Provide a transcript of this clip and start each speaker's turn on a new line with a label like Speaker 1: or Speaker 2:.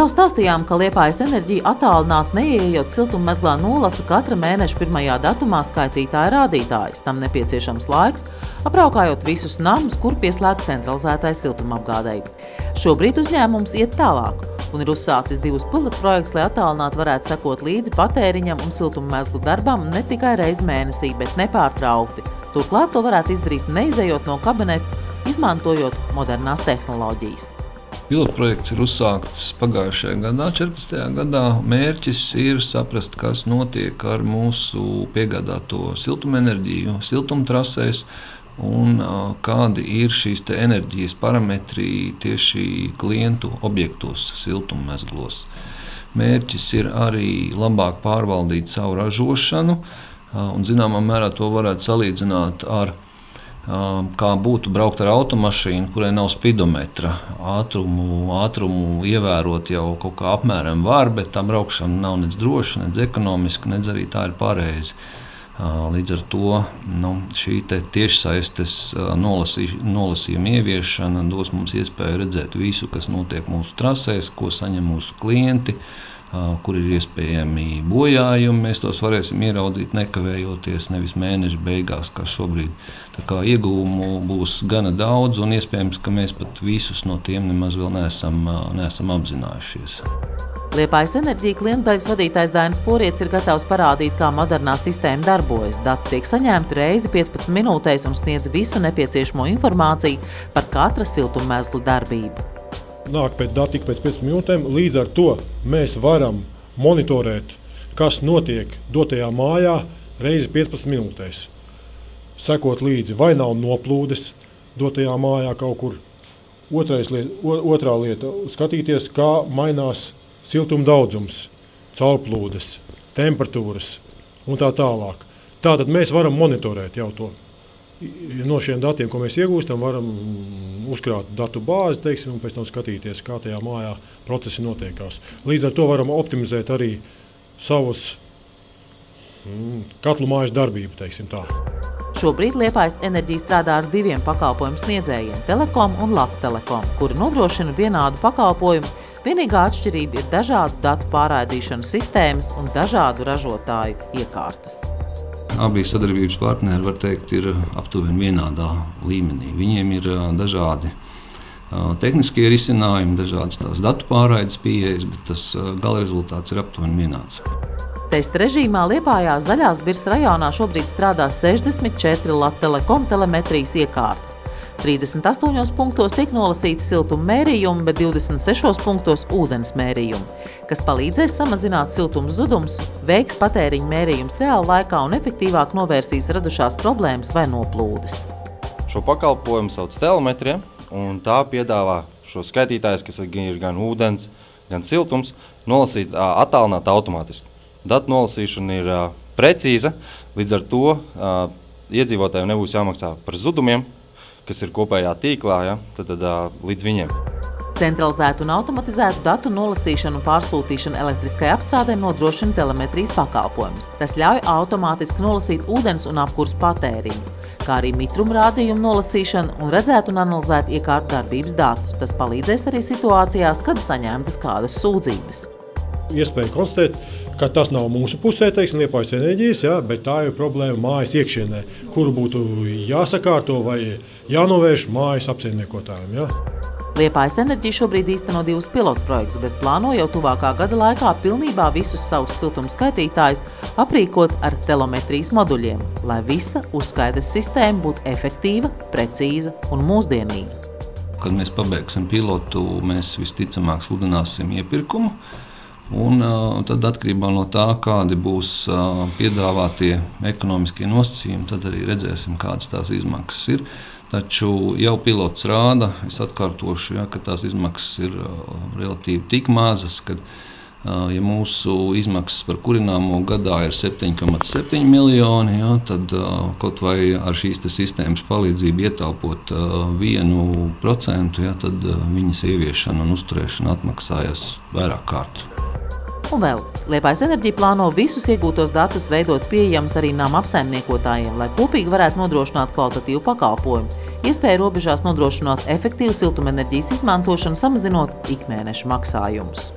Speaker 1: Jau stāstījām, ka Liepājas enerģija attālināti neieejot siltummezglā nolasa katra mēneša pirmajā datumā skaitītāja rādītājs. Tam nepieciešams laiks, apraukājot visus namus, kur pieslēgt centralizētai siltumapgādei. Šobrīd uzņēmums iet tālāk un ir uzsācis 2 pilotprojektus, lai attālināti varētu sekot līdzi patēriņam un siltummezglu darbam ne tikai reizi mēnesī, bet nepārtraukti. Turklāt to varētu izdarīt neizejot no kabineta, izmantojot modernās tehnoloģijas.
Speaker 2: Pilotprojekts ir uzsākts pagājušajā gadā, 14. gadā. Mērķis ir saprast, kas notiek ar mūsu piegādāto siltumenerģiju, siltumtrasēs un kādi ir šīs enerģijas parametri tieši klientu objektos, siltummezglos. Mērķis ir arī labāk pārvaldīt savu ražošanu un zināmā mērā to varētu salīdzināt ar kā būtu braukt ar automašīnu, kurai nav spidometra. Ātrumu ievērot jau kaut kā apmēram var, bet tā braukšana nav nec droša, nec ekonomiska, nec arī tā ir pareizi. Līdz ar to šī tiešsaistes nolasījuma ieviešana dos mums iespēju redzēt visu, kas notiek mūsu trasēs, ko saņem mūsu klienti, kur ir iespējami bojājumi. Mēs tos varēsim ieraudzīt nekavējoties, nevis mēneša beigās, kā šobrīd. Tā kā ieguvumu būs gana daudz un iespējams, ka mēs pat visus no tiem nemaz vēl neesam apzinājušies.
Speaker 1: Liepājas enerģija klientdaļas vadītājs Dainis Porietis ir gatavs parādīt, kā modernā sistēma darbojas. Dati tiek saņemti reizi 15 minūtēs un sniedz visu nepieciešamo informāciju par katra siltummezgla darbību.
Speaker 3: Nāk pēc dati tik pēc 15 minūtēm, līdz ar to mēs varam monitorēt, kas notiek dotajā mājā reizi 15 minūtēs. Sekot līdzi, vai nav noplūdes dotajā mājā kaut kur. Otrā lieta – skatīties, kā mainās siltuma daudzums, caurplūdes, temperatūras un tā tālāk. Tātad mēs varam monitorēt jau to. No šiem datiem, ko mēs iegūstam, varam uzkrāt datu bāzi, teiksim, un pēc tam skatīties, kā tajā mājā procesi notiekās. Līdz ar to varam optimizēt arī savus katlu mājas darbību, teiksim tā.
Speaker 1: Šobrīd Liepājas enerģija strādā ar 2 pakalpojumu sniedzējiem – Telekom un Latelekom, kuri nodrošina vienādu pakalpojumu. Vienīgā atšķirība ir dažādu datu pārraidīšanas sistēmas un dažādu ražotāju iekārtas.
Speaker 2: Abi sadarbības partneri, var teikt, ir aptuveni vienādā līmenī. Viņiem ir dažādi tehniskie risinājumi, dažādas tās datu pārraides pieejas, bet tas gala rezultāts ir aptuveni vienāds.
Speaker 1: Testa režīmā Liepājā Zaļās Birzes rajonā šobrīd strādā 64 Latelekom telemetrijas iekārtas. 38 punktos tiek nolasīti siltuma mērījumi, bet 26 punktos ūdens mērījumi, kas palīdzēs samazināt siltuma zudumus, veiks patēriņa mērījums reāla laikā un efektīvāk novērsīs radušās problēmas vai noplūdes.
Speaker 4: Šo pakalpojumu sauc telemetrija, un tā piedāvā šo skaitītājus, kas ir gan ūdens, gan siltums, nolasīt attālināt automātiski. Datu nolasīšana ir precīza, līdz ar to iedzīvotājiem nebūs jāmaksā par zudumiem, kas ir kopējā tīklā, tad līdz viņiem.
Speaker 1: Centralizētu un automatizētu datu nolasīšanu un pārsūtīšanu elektriskai apstrādē nodrošina telemetrijas pakalpojums. Tas ļauj automātiski nolasīt ūdens un apkurs patēriņu, kā arī mitrumrādījumu nolasīšanu un redzēt un analizēt iekārtu darbības datus. Tas palīdzēs arī situācijās, kad saņemtas kādas sūdzības.
Speaker 3: Iespēja konstatēt, ka tas nav mūsu pusē, teiksim, Liepājas enerģijas, bet tā ir problēma mājas iekšienē, kuru būtu jāsakārto vai jānovērš mājas apsaimniekotājiem.
Speaker 1: Liepājas enerģija šobrīd īsteno 2 pilotprojektus, bet plāno jau tuvākā gada laikā pilnībā visus savus siltuma skaitītājus aprīkot ar telemetrijas moduļiem, lai visa uzskaites sistēma būtu efektīva, precīza un mūsdienīga.
Speaker 2: Kad mēs pabeigsim pilotu, mēs visticamāk sludināsim iepirkumu. Un tad atkarībā no tā, kādi būs piedāvātie ekonomiskie nosacījumi, tad arī redzēsim, kādas tās izmaksas ir. Taču jau pilots rāda, es atkārtošu, ka tās izmaksas ir relatīvi tik mazas, ka ja mūsu izmaksas par kurināmo gadā ir 7,7 miljoni, tad kaut vai ar šīs sistēmas palīdzību ietaupot 1%, tad viņas ieviešana un uzturēšana atmaksājas vairāk kārtu.
Speaker 1: Un vēl, Liepājas enerģija plāno visus iegūtos datus veidot pieejamus arī nama apsaimniekotājiem, lai kopīgi varētu nodrošināt kvalitatīvu pakalpojumu, iespēju robežās nodrošināt efektīvu siltumenerģijas izmantošanu, samazinot ikmēneša maksājumus.